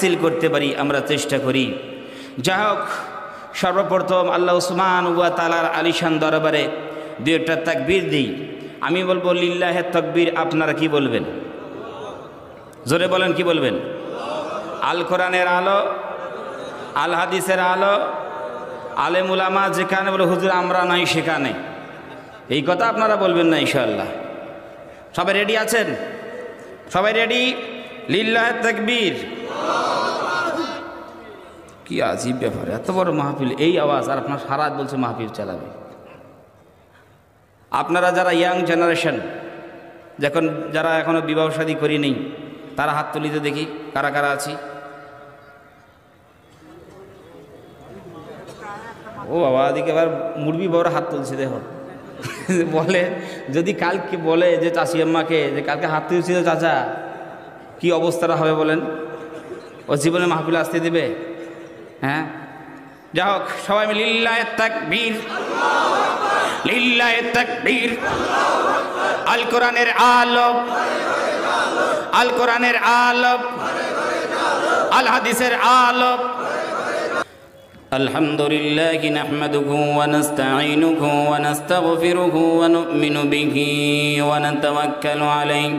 তাহসিল করতে পারি আমরা চেষ্টা করি। যাই হোক, সর্বপ্রথম আল্লাহ সুবহানাহু ওয়া তাআলার আলিশান দরবারে দুই একটা তাকবীর দিই। আমি বলবো লিল্লাহে তাকবীর, আপনারা কি বলবেন? জোরে বলেন, কি বলবেন? আল কোরআনের আলো, আল হাদিসের আলো, আলেম উলামা যেখানে বলে হুজুর আমরা নাই সেখানে, এই কথা আপনারা বলবেন না ইনশাআল্লাহ। সবাই রেডি আছেন? সবাই রেডি? লিল্লাহে তাকবীর। কি আজীব ব্যাপার, এত বড় মাহফিল, এই আওয়াজ, আর আপনার সারা রাত বলছে মাহফিল চালাবে। আপনারা যারা ইয়াং জেনারেশন, যখন যারা এখনো বিবাহ শাদী করিনি, তারা হাত তুলিতে দেখি কারা কারা আছি। ও বাবা, দিকে এবার মুরবি বড় হাত তুলছে দেখো। বলে যদি কালকে বলে যে চাষি আম্মাকে যে কালকে হাত তুলছিল চাচা, কি অবস্থাটা হবে বলেন? ও জীবনে মাহফিল আসতে দেবে? হ্যাঁ, যাই হোক, সবাই মিলে লিল্লাহে তাকবীর, লিল্লাহে তাকবীর। আল কোরআনের আলো, আল কোরআনের আলো, আল হাদিসের আলো। আলহামদুলিল্লাহি নাহমাদুহু ওয়া নাস্তাঈনুহু ওয়া নাস্তাগফিরুহু ওয়া নু'মিনু বিহি ওয়া নাতাওয়াক্কালু আলাইহি